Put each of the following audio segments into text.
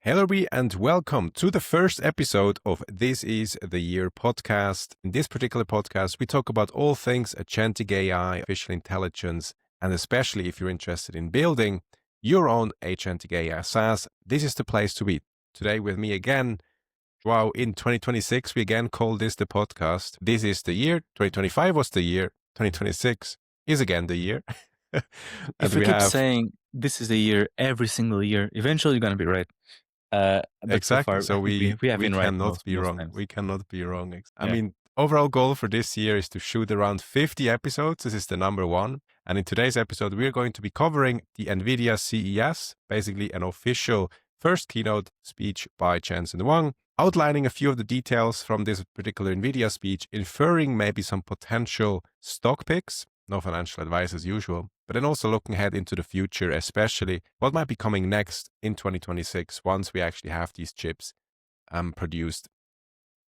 Hello, and welcome to the first episode of This is the Year podcast. In this particular podcast, we talk about all things agentic AI, artificial intelligence, and especially if you're interested in building your own agentic AI SaaS, this is the place to be. Today with me again, wow, in 2026, we again call this the podcast. This is the year. 2025 was the year. 2026 is again the year. If we keep saying this is the year every single year, eventually you're going to be right. But exactly. So far, we have been right cannot most wrong. times. We cannot be wrong. I Yeah. mean, overall goal for this year is to shoot around 50 episodes. This is the number one. And in today's episode, we're going to be covering the NVIDIA CES, basically an official first keynote speech by Jensen Huang, outlining a few of the details from this particular NVIDIA speech, inferring maybe some potential stock picks. No financial advice as usual, but then also looking ahead into the future, especially what might be coming next in 2026 once we actually have these chips produced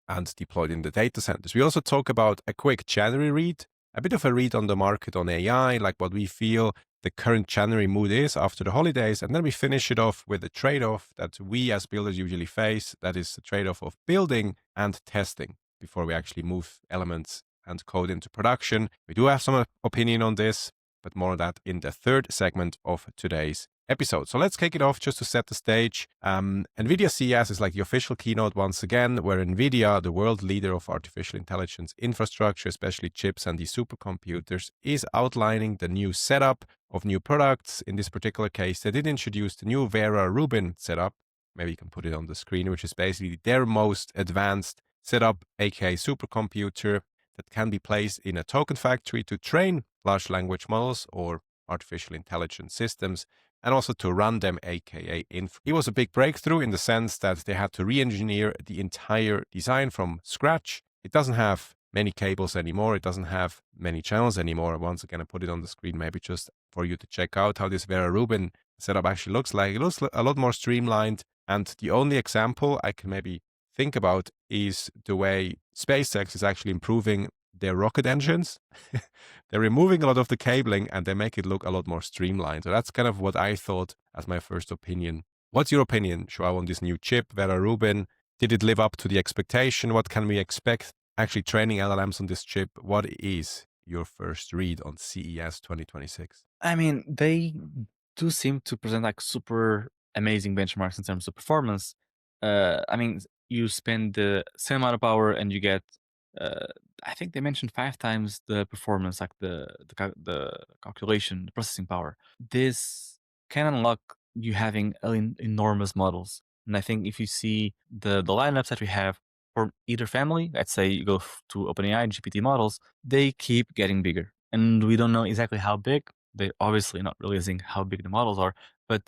and deployed in the data centers. We also talk about a quick January read, a bit of a read on the market on AI, like what we feel the current January mood is after the holidays. And then we finish it off with a trade-off that we as builders usually face. That is the trade-off of building and testing before we actually move elements and code into production. We do have some opinion on this, but more on that in the third segment of today's episode. So let's kick it off just to set the stage. NVIDIA CES is like the official keynote once again, where NVIDIA, the world leader of artificial intelligence infrastructure, especially chips and these supercomputers, is outlining the new setup of new products. In this particular case, they did introduce the new Vera Rubin setup. Maybe you can put it on the screen, which is basically their most advanced setup, aka supercomputer, that can be placed in a token factory to train large language models or artificial intelligence systems, and also to run them, aka inf. It was a big breakthrough in the sense that they had to re-engineer the entire design from scratch. It doesn't have many cables anymore. It doesn't have many channels anymore. Once again, I put it on the screen, maybe just for you to check out how this Vera Rubin setup actually looks like. It looks a lot more streamlined. And the only example I can maybe think about is the way SpaceX is actually improving their rocket engines. They're removing a lot of the cabling and they make it look a lot more streamlined. So that's kind of what I thought as my first opinion. What's your opinion, Joao, on this new chip, Vera Rubin? Did it live up to the expectation? What can we expect actually training LLMs on this chip? What is your first read on CES 2026? I mean, they do seem to present like super amazing benchmarks in terms of performance. I mean, you spend the same amount of power and you get I think they mentioned 5 times the performance, like the calculation, the processing power. This can unlock you having enormous models. And I think if you see the lineups that we have for either family, let's say you go to OpenAI GPT models, they keep getting bigger. And we don't know exactly how big. They're obviously not releasing how big the models are, but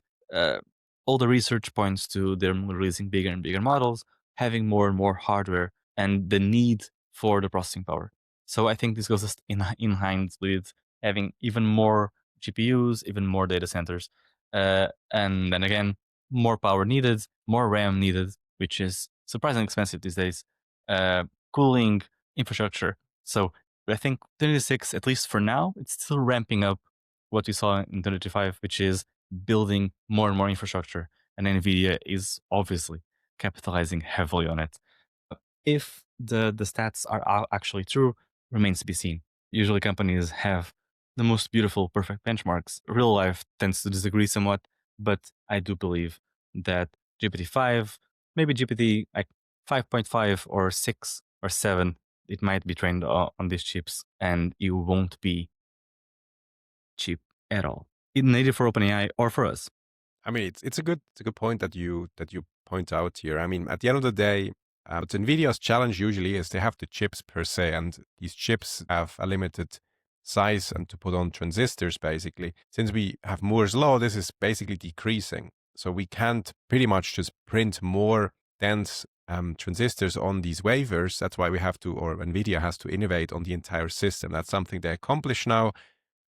all the research points to them releasing bigger and bigger models, having more and more hardware, and the need for the processing power. So I think this goes in hands with having even more GPUs, even more data centers, and then again, more power needed, more RAM needed, which is surprisingly expensive these days. Cooling, infrastructure. So I think 2026, at least for now, it's still ramping up what we saw in 2025, which is building more and more infrastructure. And NVIDIA is obviously capitalizing heavily on it. If the stats are actually true, remains to be seen. Usually companies have the most beautiful, perfect benchmarks. Real life tends to disagree somewhat, but I do believe that GPT-5, maybe GPT like 5.5 or 6 or 7, it might be trained on these chips, and it won't be cheap at all. It's native for OpenAI or for us. I mean, it's a good point that you point out here. I mean, at the end of the day, what NVIDIA's challenge usually is they have the chips per se, and these chips have a limited size and to put on transistors, basically. Since we have Moore's law, this is basically decreasing. So we can't pretty much just print more dense transistors on these wafers. That's why we have to, or NVIDIA has to innovate on the entire system. That's something they accomplish now.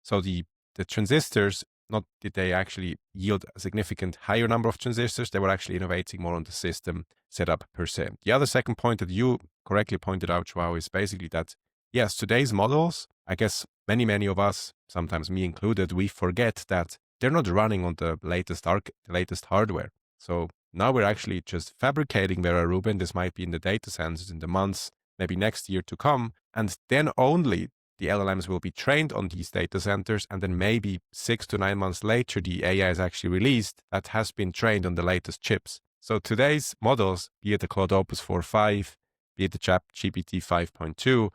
So the transistors, not did they actually yield a significant higher number of transistors, they were actually innovating more on the system setup per se. The other second point that you correctly pointed out, Joao, is basically that, yes, today's models, I guess many of us, sometimes me included, we forget that they're not running on the latest hardware. So Now we're actually just fabricating Vera Rubin. This might be in the data centers in the months, maybe next year to come. And then only the LLMs will be trained on these data centers. And then maybe 6 to 9 months later, the AI is actually released that has been trained on the latest chips. So today's models, be it the Claude Opus 4.5, be it the ChatGPT 5.2,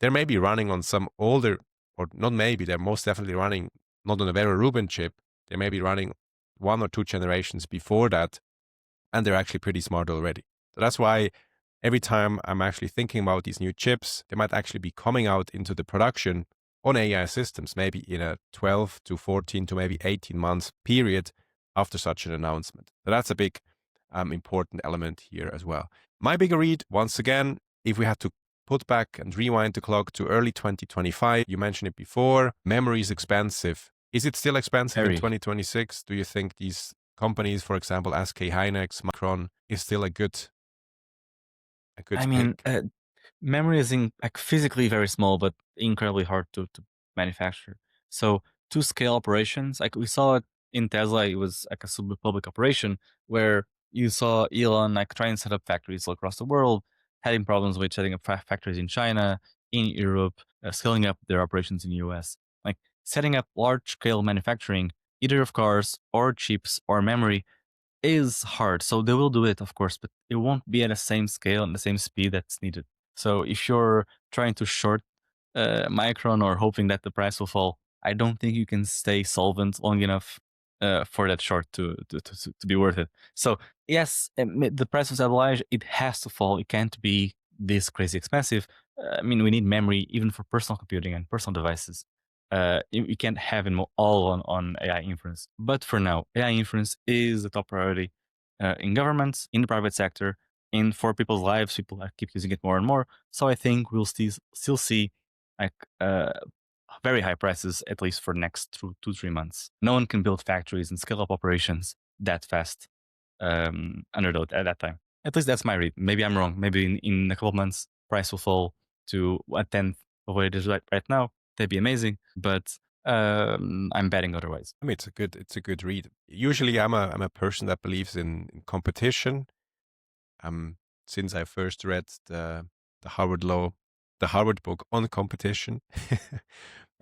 they're maybe running on some older, or not maybe, they're most definitely running not on a Vera Rubin chip. They may be running 1 or 2 generations before that, and they're actually pretty smart already. So that's why every time I'm actually thinking about these new chips, they might actually be coming out into the production on AI systems, maybe in a 12 to 14 to maybe 18 months period after such an announcement. So that's a big important element here as well. My bigger read, once again, if we had to put back and rewind the clock to early 2025, you mentioned it before, memory is expensive. Is it still expensive in Very. 2026? Do you think these companies, for example, SK Hynix, Micron, is still a good I mean, pick? memory is like physically very small, but incredibly hard to manufacture. So to scale operations, like we saw it in Tesla, it was like a super public operation where you saw Elon like trying to set up factories all across the world, having problems with setting up factories in China, in Europe, scaling up their operations in the US. Like setting up large scale manufacturing, either of cars or chips or memory, is hard. So they will do it, of course, but it won't be at the same scale and the same speed that's needed. So if you're trying to short Micron or hoping that the price will fall, I don't think you can stay solvent long enough for that short to be worth it. So yes, the price will stabilize. It has to fall. It can't be this crazy expensive. I mean, we need memory even for personal computing and personal devices. You can't have it all on AI inference. But for now, AI inference is the top priority in governments, in the private sector, and for people's lives. People keep using it more and more. So I think we'll still see like very high prices, at least for the next 2-3 months. No one can build factories and scale up operations that fast under at that time. At least that's my read. Maybe I'm wrong. Maybe in a couple of months, price will fall to a tenth of what it is right now. That'd be amazing. But I'm betting otherwise. I mean, it's a good read. Usually, I'm a person that believes in competition. Since I first read the Harvard book on competition,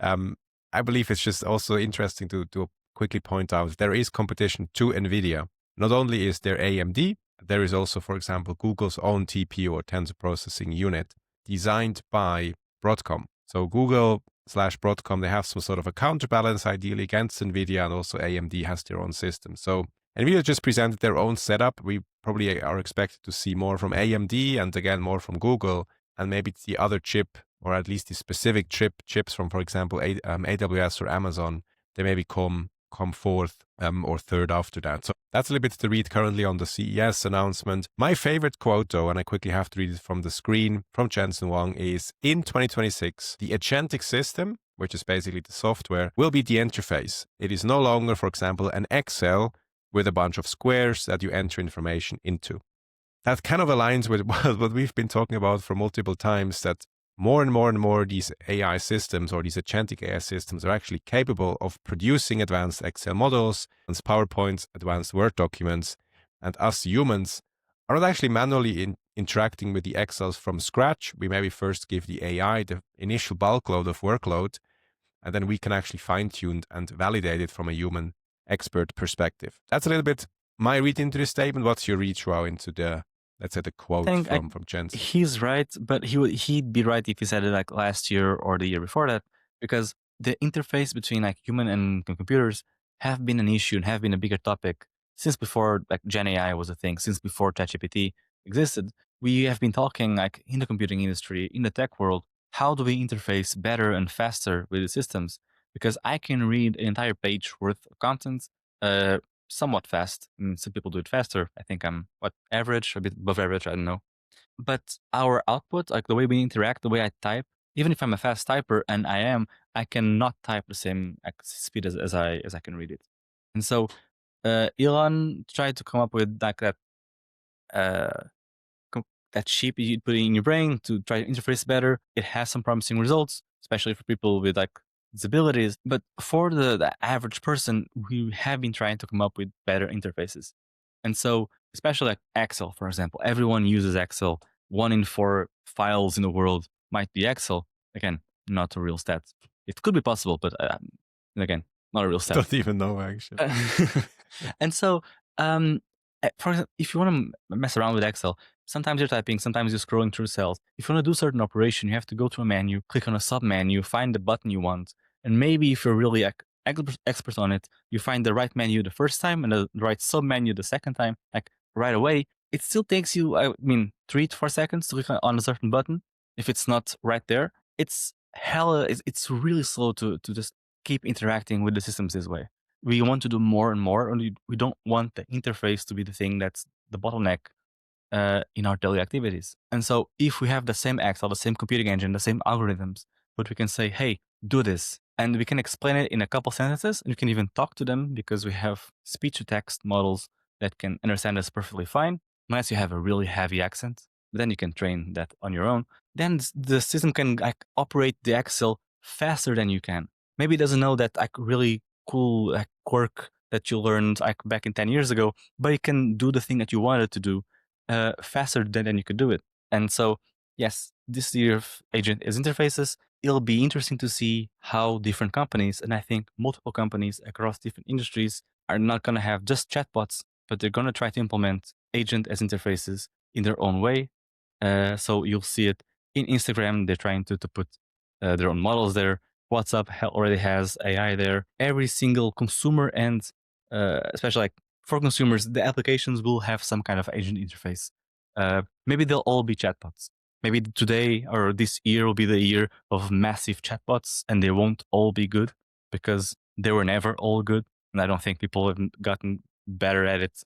um, I believe it's just also interesting to quickly point out there is competition to NVIDIA. Not only is there AMD, there is also, for example, Google's own TPU or tensor processing unit designed by Broadcom. So Google/Broadcom, they have some sort of a counterbalance ideally against NVIDIA, and also AMD has their own system. So NVIDIA just presented their own setup. We probably are expected to see more from AMD and again more from Google, and maybe the other chip, or at least the specific chips from, for example, AWS or Amazon, they maybe come fourth or third after that. So that's a little bit to read currently on the CES announcement. My favorite quote, though, and I quickly have to read it from the screen from Jensen Huang, is in 2026, the agentic system, which is basically the software, will be the interface. It is no longer, for example, an Excel with a bunch of squares that you enter information into. That kind of aligns with what we've been talking about for multiple times, that more and more and more these AI systems or these agentic AI systems are actually capable of producing advanced Excel models, advanced PowerPoints, advanced Word documents, and us humans are not actually manually interacting with the Excels from scratch. We maybe first give the AI the initial bulk load of workload, and then we can actually fine-tune and validate it from a human expert perspective. That's a little bit my read into this statement. What's your read, Joao, into the, let's say, the I quote think from Jensen? he's right, but he'd be right if he said it like last year or the year before that, because the interface between like human and computers have been an issue and have been a bigger topic since before like Gen AI was a thing, since before ChatGPT existed. We have been talking like in the computing industry, in the tech world, how do we interface better and faster with the systems? Because I can read an entire page worth of content uh, somewhat fast. I mean, some people do it faster. I think I'm average, a bit above average. I don't know. But our output, like the way we interact, the way I type, even if I'm a fast typer, and I cannot type the same speed as I can read it. And so Elon tried to come up with like uh, that chip you put in your brain to try to interface better. It has some promising results, especially for people with like disabilities. But for the average person, we have been trying to come up with better interfaces. And so, especially like Excel, for example, everyone uses Excel. 1 in 4 files in the world might be Excel. Again, not a real stat. It could be possible, but again, not a real stat. Don't even know actually. And so, for example, if you want to mess around with Excel, sometimes you're typing, sometimes you're scrolling through cells. If you want to do a certain operation, you have to go to a menu, click on a sub menu, find the button you want. And maybe if you're really expert on it, you find the right menu the first time and the right sub menu the second time, like right away. It still takes you, I mean, 3 to 4 seconds to click on a certain button. If it's not right there, it's it's really slow to just keep interacting with the systems this way. We want to do more and more, and we don't want the interface to be the thing that's the bottleneck in our daily activities. And so if we have the same Excel, the same computing engine, the same algorithms, but we can say, hey, do this. And we can explain it in a couple sentences. And you can even talk to them because we have speech to text models that can understand us perfectly fine, unless you have a really heavy accent. Then you can train that on your own. Then the system can like operate the Excel faster than you can. Maybe it doesn't know that like really cool like quirk that you learned like back in 10 years ago, but it can do the thing that you wanted to do faster than you could do it. And so, yes, this year of agent as interfaces, it'll be interesting to see how different companies, and I think multiple companies across different industries, are not going to have just chatbots, but they're going to try to implement agent as interfaces in their own way. So you'll see it in Instagram. They're trying to put their own models there. WhatsApp already has AI there. Every single consumer and especially like for consumers, the applications will have some kind of agent interface. Maybe they'll all be chatbots. Maybe today or this year will be the year of massive chatbots, and they won't all be good because they were never all good. And I don't think people have gotten better at it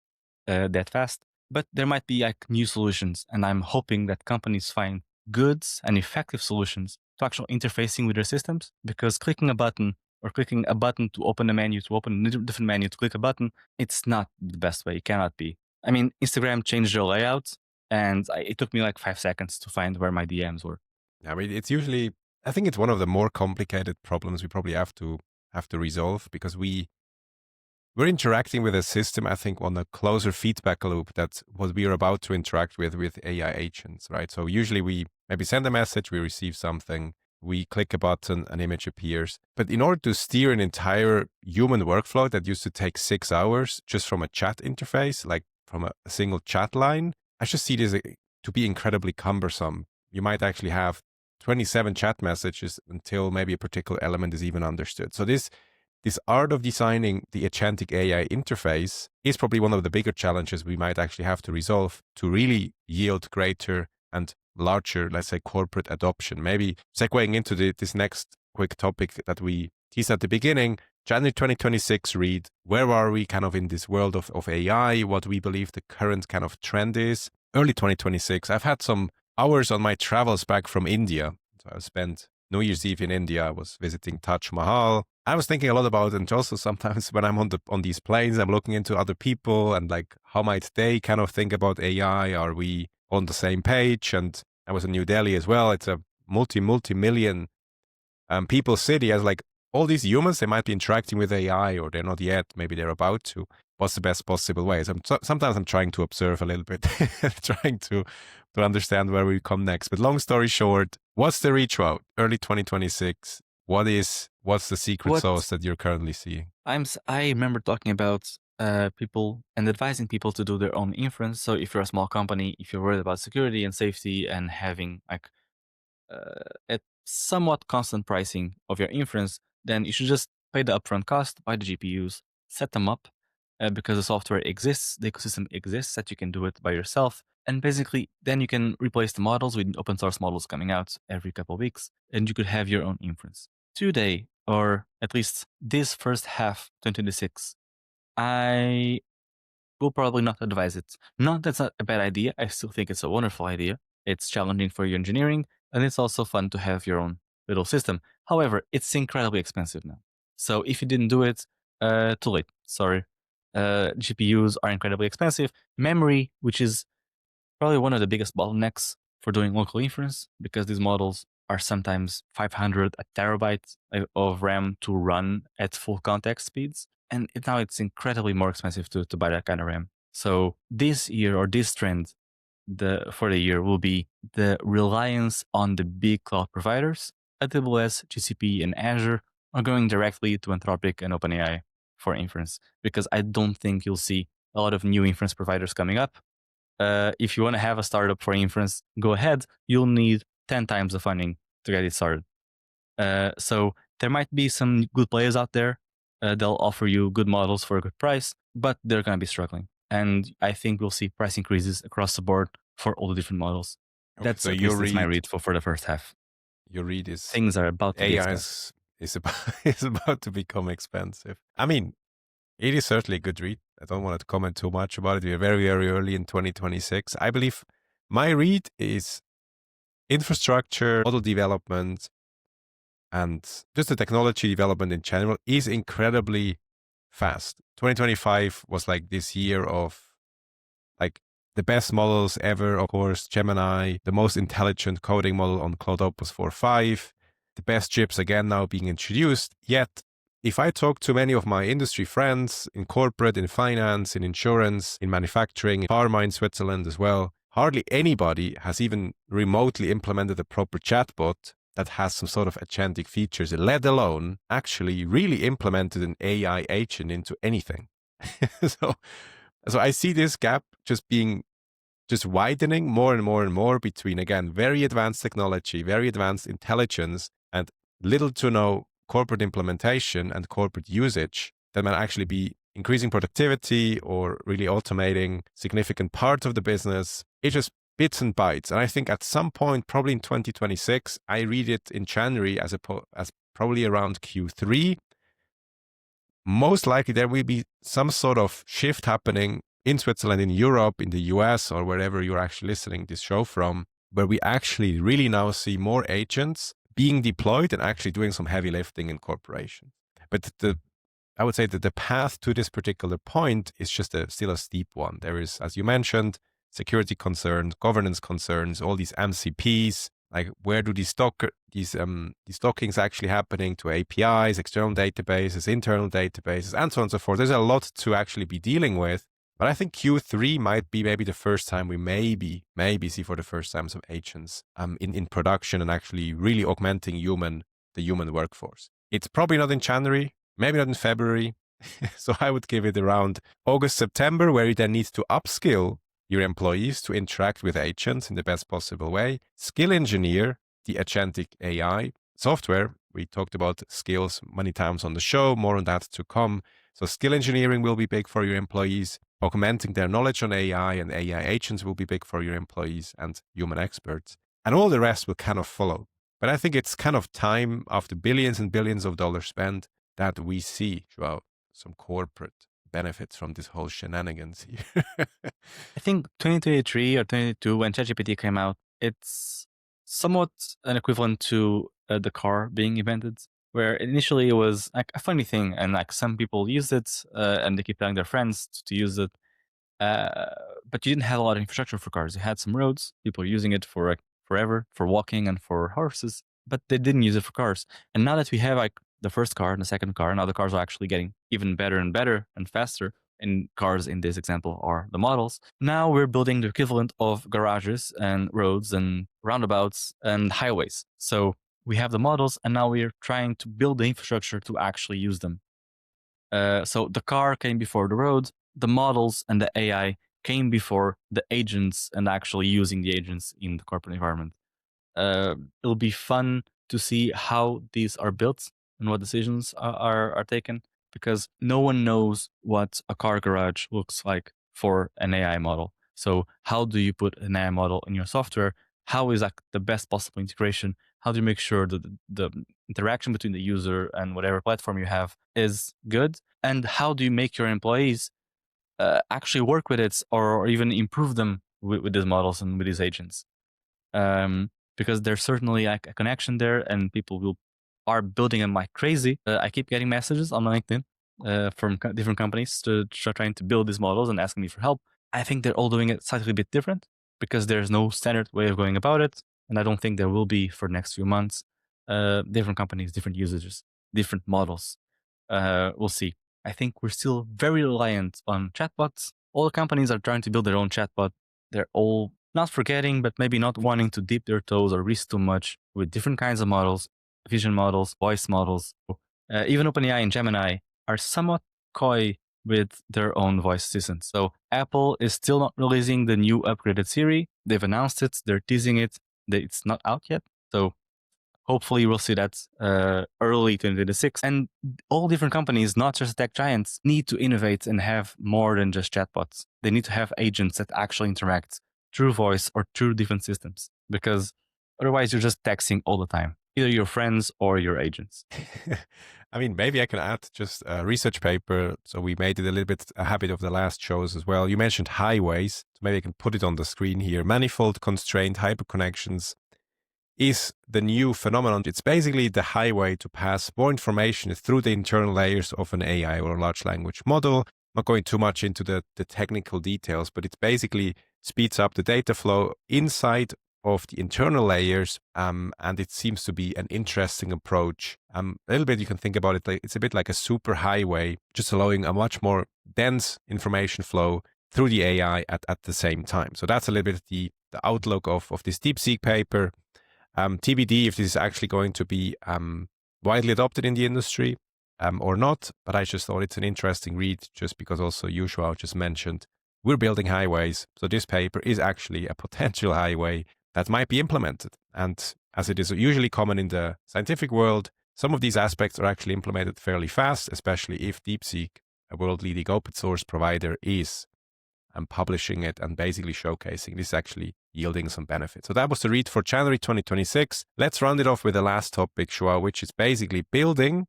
that fast. But there might be like new solutions, and I'm hoping that companies find good and effective solutions to actual interfacing with their systems. Because clicking a button or clicking a button to open a menu, to open a different menu, to click a button, it's not the best way. It cannot be. I mean, Instagram changed their layout, and it took me like 5 seconds to find where my DMs were. I mean, it's usually, I think it's one of the more complicated problems we probably have to resolve because we're interacting with a system, I think, on a closer feedback loop. That's what we are about to interact with AI agents, right? So usually we maybe send a message, we receive something, we click a button, an image appears. But in order to steer an entire human workflow that used to take 6 hours just from a chat interface, like from a single chat line, I just see this to be incredibly cumbersome. You might actually have 27 chat messages until maybe a particular element is even understood. So this art of designing the agentic AI interface is probably one of the bigger challenges we might actually have to resolve to really yield greater and larger, let's say, corporate adoption. Maybe segueing into this next quick topic that we teased at the beginning, January 2026 read, where are we kind of in this world of AI, what we believe the current kind of trend is. Early 2026, I've had some hours on my travels back from India. So I spent New Year's Eve in India. I was visiting Taj Mahal. I was thinking a lot about, and also sometimes when I'm on these planes, I'm looking into other people and like, how might they kind of think about AI? Are we on the same page? And I was in New Delhi as well. It's a multi-million people city. As like all these humans, they might be interacting with AI or they're not yet. Maybe they're about to. What's the best possible way? So sometimes I'm trying to observe a little bit, trying to understand where we come next. But long story short, what's the reach route? Early 2026. What's the secret sauce that you're currently seeing? I remember talking about people and advising people to do their own inference. So if you're a small company, if you're worried about security and safety and having like a somewhat constant pricing of your inference, then you should just pay the upfront cost, buy the GPUs, set them up, because the software exists, the ecosystem exists that you can do it by yourself. And basically, then you can replace the models with open source models coming out every couple of weeks, and you could have your own inference. Today, or at least this first half 2026, I will probably not advise it. Not that's not a bad idea. I still think it's a wonderful idea. It's challenging for your engineering, and it's also fun to have your own little system. However, it's incredibly expensive now. So if you didn't do it, too late. Sorry. GPUs are incredibly expensive. Memory, which is probably one of the biggest bottlenecks for doing local inference, because these models are sometimes 500, a terabyte of RAM to run at full context speeds. And now it's incredibly more expensive to buy that kind of RAM. So this year, or this trend for the year, will be the reliance on the big cloud providers. AWS, GCP, and Azure are going directly to Anthropic and OpenAI for inference, because I don't think you'll see a lot of new inference providers coming up. If you want to have a startup for inference, go ahead. You'll need 10 times the funding to get it started. So there might be some good players out there. They'll offer you good models for a good price, but they're going to be struggling. And I think we'll see price increases across the board for all the different models. Okay, That's so at your least that's my read, read for the first half. your read is Things are about to get AI expensive. is about is about to become expensive. I mean, it is certainly a good read. I don't want to comment too much about it. We are very, very early in 2026. I believe my read is infrastructure, model development, and just the technology development in general is incredibly fast. 2025 was like this year of like the best models ever. Of course, Gemini, the most intelligent coding model on Cloud Opus 4.5, the best chips again now being introduced. Yet, if I talk to many of my industry friends in corporate, in finance, in insurance, in manufacturing, in pharma in Switzerland as well, hardly anybody has even remotely implemented a proper chatbot that has some sort of agentic features, let alone actually really implemented an AI agent into anything. so, so I see this gap just widening more and more and more between, again, very advanced technology, very advanced intelligence, and little to no corporate implementation and corporate usage that might actually be increasing productivity or really automating significant parts of the business. It's just bits and bytes. And I think at some point, probably in 2026, I read it in January as probably around Q3. Most likely there will be some sort of shift happening in Switzerland, in Europe, in the US, or wherever you're actually listening this show from, where we actually really now see more agents being deployed and actually doing some heavy lifting in corporations. But I would say that the path to this particular point is just still a steep one. There is, as you mentioned, security concerns, governance concerns, all these MCPs. Like, where do these dockings actually happening to APIs, external databases, internal databases, and so on and so forth? There's a lot to actually be dealing with. But I think Q3 might be maybe the first time we maybe see for the first time some agents in production and actually really augmenting the human workforce. It's probably not in January, maybe not in February. So I would give it around August, September, where you then need to upskill your employees to interact with agents in the best possible way. Skill engineer the agentic AI software. We talked about skills many times on the show, more on that to come. So skill engineering will be big for your employees. Augmenting their knowledge on AI and AI agents will be big for your employees and human experts. And all the rest will kind of follow. But I think it's kind of time, after billions and billions of dollars spent, that we see throughout some corporate benefits from this whole shenanigans here. I think 2023 or 2022, when ChatGPT came out, it's somewhat an equivalent to the car being invented, where initially it was like a funny thing, and like some people use it, and they keep telling their friends to use it. But you didn't have a lot of infrastructure for cars. You had some roads, people were using it for like forever, for walking and for horses, but they didn't use it for cars. And now that we have like the first car and the second car, now the cars are actually getting even better and better and faster. And cars in this example are the models. Now we're building the equivalent of garages and roads and roundabouts and highways. So we have the models, and now we're trying to build the infrastructure to actually use them. So the car came before the road, the models and the AI came before the agents and actually using the agents in the corporate environment. It'll be fun to see how these are built and what decisions are taken, because no one knows what a car garage looks like for an AI model. So how do you put an AI model in your software? How is like the best possible integration? How do you make sure that the interaction between the user and whatever platform you have is good? And how do you make your employees actually work with it, or even improve them with these models and with these agents? Because there's certainly like a connection there, and people are building them like crazy. I keep getting messages on LinkedIn from different companies trying to build these models and asking me for help. I think they're all doing it slightly a bit different, because there's no standard way of going about it, and I don't think there will be for the next few months. Different companies, different usages, different models. We'll see. I think we're still very reliant on chatbots, all companies are trying to build their own chatbot. They're all not forgetting, but maybe not wanting to dip their toes or risk too much with different kinds of models, vision models, voice models. Even OpenAI and Gemini are somewhat coy with their own voice assistants. So Apple is still not releasing the new upgraded Siri. They've announced it. They're teasing it. It's not out yet. So hopefully we'll see that early 2026. And all different companies, not just tech giants, need to innovate and have more than just chatbots. They need to have agents that actually interact through voice or through different systems, because otherwise you're just texting all the time, either your friends or your agents. I mean, maybe I can add just a research paper. So we made it a little bit a habit of the last shows as well. You mentioned highways. So maybe I can put it on the screen here. Manifold constrained hyperconnections is the new phenomenon. It's basically the highway to pass more information through the internal layers of an AI or a large language model. I'm not going too much into the technical details, but it basically speeds up the data flow inside of the internal layers, and it seems to be an interesting approach. A little bit, you can think about it like it's a bit like a super highway, just allowing a much more dense information flow through the AI at the same time. So that's a little bit the outlook of this DeepSeek paper. TBD if this is actually going to be widely adopted in the industry or not, but I just thought it's an interesting read just because also Joshua just mentioned we're building highways. So this paper is actually a potential highway that might be implemented. And as it is usually common in the scientific world, some of these aspects are actually implemented fairly fast, especially if DeepSeek, a world-leading open source provider, is publishing it and basically showcasing this actually yielding some benefit. So that was the read for January 2026. Let's round it off with the last topic, Joao, which is basically building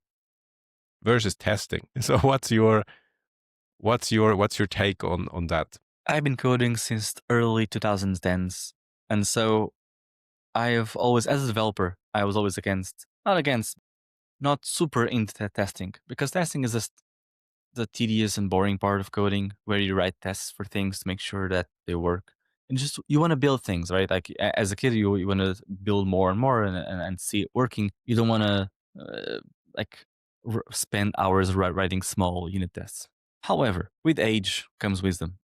versus testing. So what's your take on that? I've been coding since early 2010s. And so I have always, as a developer, I was always not super into testing, because testing is just the tedious and boring part of coding, where you write tests for things to make sure that they work. And just, you want to build things, right? Like as a kid, you want to build more and more and see it working. You don't want to spend hours writing small unit tests. However, with age comes wisdom.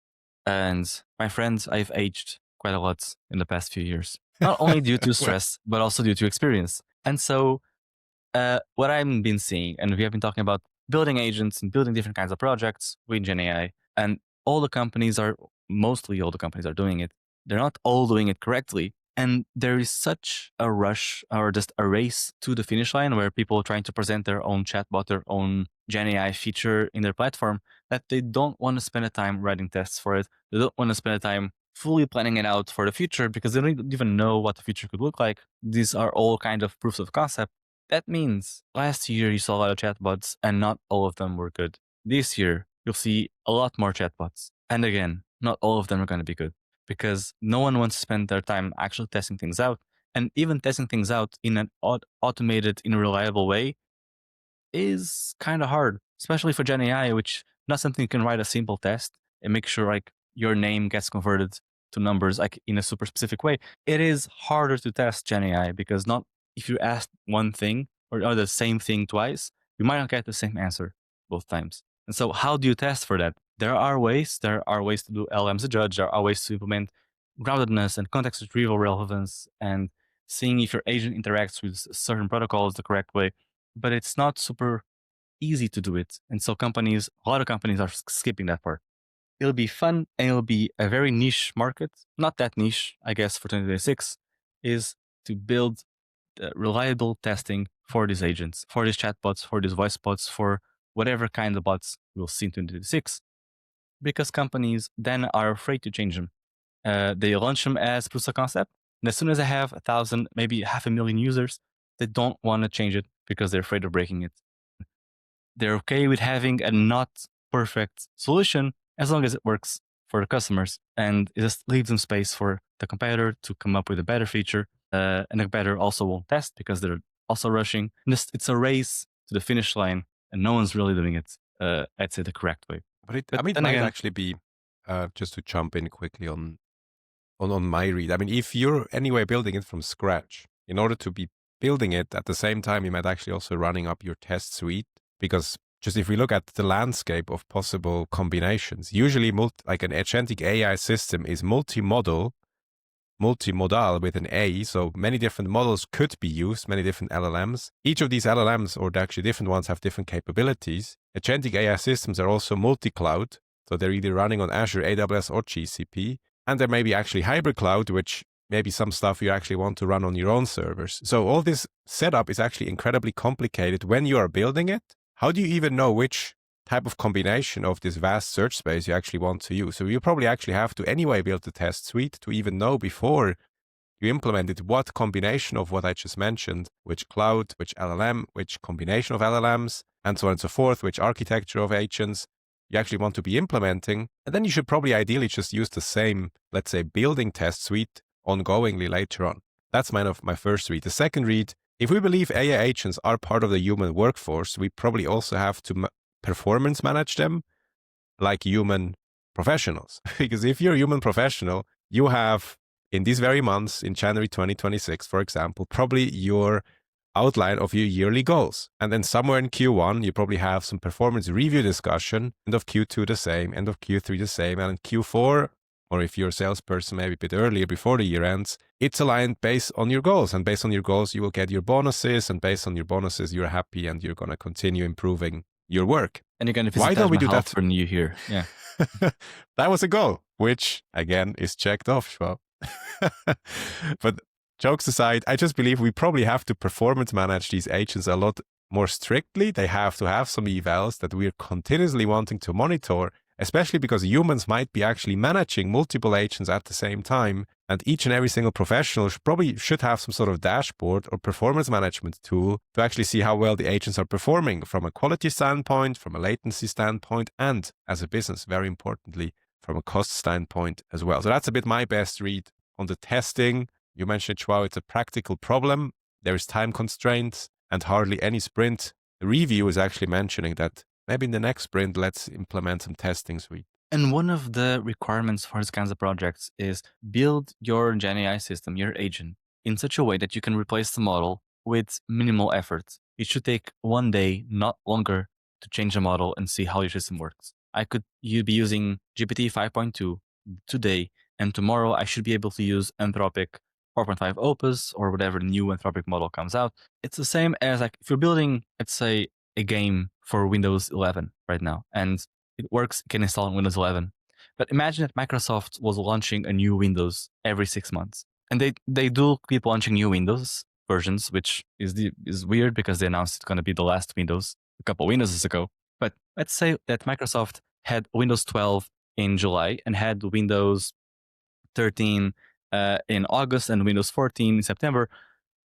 And my friends, I've aged quite a lot in the past few years, not only due to stress, but also due to experience. And so what I've been seeing, and we have been talking about building agents and building different kinds of projects with Gen AI, and mostly all the companies are doing it. They're not all doing it correctly. And there is such a rush, or just a race to the finish line, where people are trying to present their own chatbot, their own Gen AI feature in their platform, that they don't want to spend the time writing tests for it. They don't want to spend the time fully planning it out for the future, because they don't even know what the future could look like. These are all kind of proofs of concept. That means last year you saw a lot of chatbots and not all of them were good. This year, you'll see a lot more chatbots. And again, not all of them are going to be good, because no one wants to spend their time actually testing things out. And even testing things out in an automated, in a reliable way is kind of hard, especially for Gen AI, which not something you can write a simple test and make sure like your name gets converted to numbers like in a super specific way. It is harder to test Gen AI, because not if you ask one thing or the same thing twice, you might not get the same answer both times. And so how do you test for that? There are ways to do LLMs a judge. There are ways to implement groundedness and context retrieval relevance and seeing if your agent interacts with certain protocols the correct way. But it's not super easy to do it. And so a lot of companies are skipping that part. It'll be fun and it'll be a very niche market. Not that niche, I guess, for 2026, is to build reliable testing for these agents, for these chatbots, for these voice bots, for whatever kind of bots we'll see in 2026. Because companies then are afraid to change them. They launch them as proof of concept. And as soon as they have 1,000, maybe 500,000 users, they don't want to change it because they're afraid of breaking it. They're okay with having a not perfect solution as long as it works for the customers, and it just leaves them space for the competitor to come up with a better feature. And the competitor also won't test because they're also rushing. And it's a race to the finish line, and no one's really doing it, I'd say, the correct way. But it might actually be, just to jump in quickly on my read. I mean, if you're anyway building it from scratch, in order to be building it at the same time, you might actually also running up your test suite, because just if we look at the landscape of possible combinations, usually like an agentic AI system is multimodal with an A, so many different models could be used, many different LLMs. Each of these LLMs, or actually different ones, have different capabilities. Agentic AI systems are also multi-cloud, so they're either running on Azure, AWS, or GCP. And there may be actually hybrid cloud, which maybe some stuff you actually want to run on your own servers. So all this setup is actually incredibly complicated when you are building it. How do you even know which type of combination of this vast search space you actually want to use? So you probably actually have to anyway build the test suite to even know before you implement it what combination of what I just mentioned, which cloud, which LLM, which combination of LLMs, and so on and so forth, which architecture of agents you actually want to be implementing. And then you should probably ideally just use the same, let's say, building test suite ongoingly later on. That's my first read. The second read, if we believe AI agents are part of the human workforce, we probably also have to performance manage them like human professionals. Because if you're a human professional, you have in these very months, in January 2026, for example, probably your outline of your yearly goals. And then somewhere in Q1, you probably have some performance review discussion, end of Q2 the same, end of Q3 the same, and in Q4, or if you're a salesperson, maybe a bit earlier before the year ends, it's aligned based on your goals. And based on your goals, you will get your bonuses. And based on your bonuses, you're happy and you're going to continue improving your work. And you're going to visit Why don't we do that for New Year? Yeah. That was a goal, which again is checked off, Schwab. But jokes aside, I just believe we probably have to performance manage these agents a lot more strictly. They have to have some evals that we're continuously wanting to monitor, especially because humans might be actually managing multiple agents at the same time. And each and every single professional probably should have some sort of dashboard or performance management tool to actually see how well the agents are performing from a quality standpoint, from a latency standpoint, and as a business, very importantly, from a cost standpoint as well. So that's a bit my best read on the testing. You mentioned, Joao, it's a practical problem. There is time constraints and hardly any sprint. The review is actually mentioning that maybe in the next sprint, let's implement some testing suite. And one of the requirements for these kinds of projects is build your Gen AI system, your agent, in such a way that you can replace the model with minimal effort. It should take 1 day, not longer, to change the model and see how your system works. You'd be using GPT 5.2 today, and tomorrow I should be able to use Anthropic 4.5 Opus or whatever new Anthropic model comes out. It's the same as like if you're building, let's say, a game for Windows 11 right now, and it works, you can install on Windows 11. But imagine that Microsoft was launching a new Windows every 6 months. And they do keep launching new Windows versions, which is weird because they announced it's going to be the last Windows a couple Windowses ago. But let's say that Microsoft had Windows 12 in July and had Windows 13 in August and Windows 14 in September.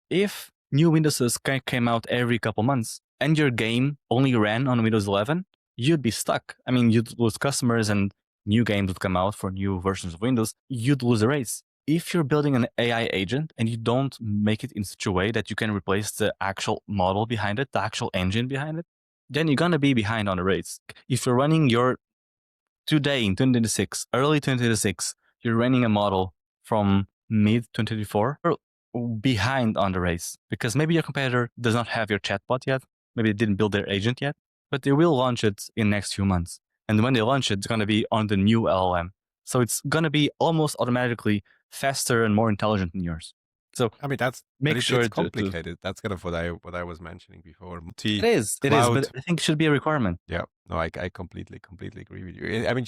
If new Windowses came out every couple months and your game only ran on Windows 11, you'd be stuck. I mean, you'd lose customers and new games would come out for new versions of Windows. You'd lose the race. If you're building an AI agent and you don't make it in such a way that you can replace the actual model behind it, the actual engine behind it, then you're going to be behind on the race. If you're running your today in 2026, early 2026, you're running a model from mid 2024, you're behind on the race because maybe your competitor does not have your chatbot yet. Maybe they didn't build their agent yet, but they will launch it in the next few months. And when they launch it, it's going to be on the new LLM. So it's going to be almost automatically faster and more intelligent than yours. So I mean, it's complicated. That's kind of what I was mentioning before. It is, but I think it should be a requirement. Yeah, no, I completely agree with you. I mean,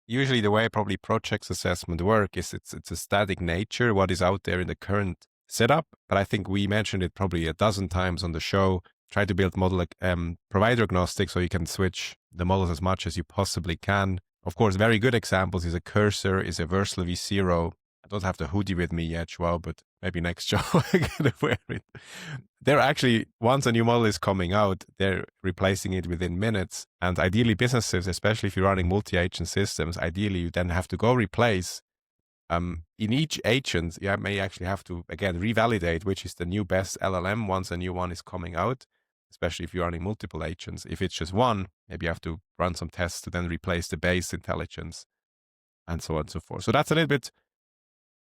usually the way probably projects assessment work is it's a static nature, what is out there in the current setup. But I think we mentioned it probably a dozen times on the show. Try to build model provider agnostic so you can switch the models as much as you possibly can. Of course, very good examples is a Cursor, is a Versal V0. I don't have the hoodie with me yet, Joao, but maybe next show I'm going to wear it. They're actually, once a new model is coming out, they're replacing it within minutes. And ideally businesses, especially if you're running multi-agent systems, ideally you then have to go replace. In each agent, you may actually have to, again, revalidate which is the new best LLM once a new one is coming out, especially if you're running multiple agents. If it's just one, maybe you have to run some tests to then replace the base intelligence and so on and so forth. So that's a little bit,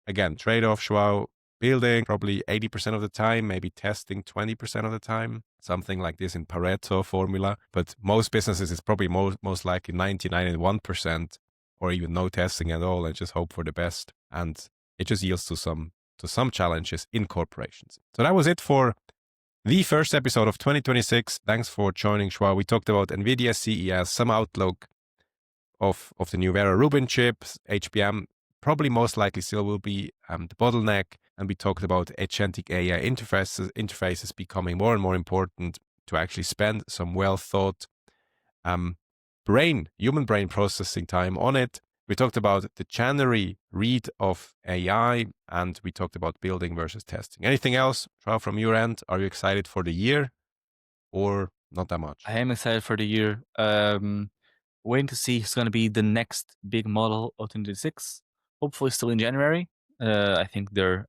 again, trade-off, Joao, building probably 80% of the time, maybe testing 20% of the time. something like this in Pareto formula. But most businesses is probably most likely 99.1% or even no testing at all and just hope for the best. And it just yields to some challenges in corporations. So that was it for the first episode of 2026. Thanks for joining, Joao. We talked about NVIDIA CES, some outlook of the new Vera Rubin chips, HBM probably most likely still will be the bottleneck. And we talked about agentic AI interfaces becoming more and more important to actually spend some well thought human brain processing time on it. We talked about the January read of AI, and we talked about building versus testing. Anything else, Joao, from your end? Are you excited for the year or not that much? I am excited for the year. Waiting to see who's going to be the next big model of 2026. Hopefully still in January. I think they're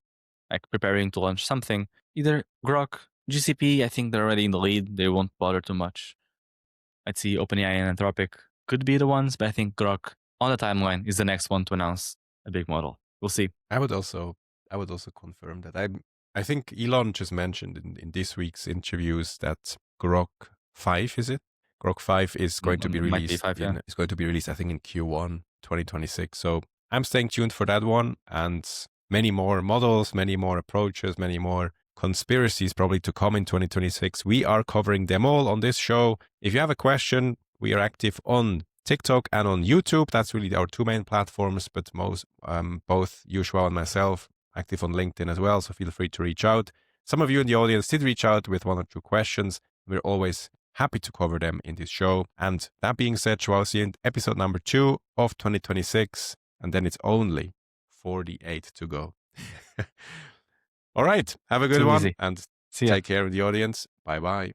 like preparing to launch something. Either Grok, GCP, I think they're already in the lead. They won't bother too much. I'd see OpenAI and Anthropic could be the ones, but I think Grok on the timeline is the next one to announce a big model. We'll see. I would also confirm that. I think Elon just mentioned in this week's interviews that Grok 5, is it? Grok 5 is going to be Might be released. 5, yeah. It's going to be released, I think, in Q1 2026. So I'm staying tuned for that one, and many more models, many more approaches, many more conspiracies probably to come in 2026. We are covering them all on this show. If you have a question, we are active on TikTok and on YouTube. That's really our two main platforms, but both Joshua and myself active on LinkedIn as well. So feel free to reach out. Some of you in the audience did reach out with one or two questions. We're always happy to cover them in this show. And that being said, Joao, see you in episode number 2 of 2026. And then it's only 48 to go. All right. Have a good one. Easy. And See ya. take care of the audience. Bye-bye.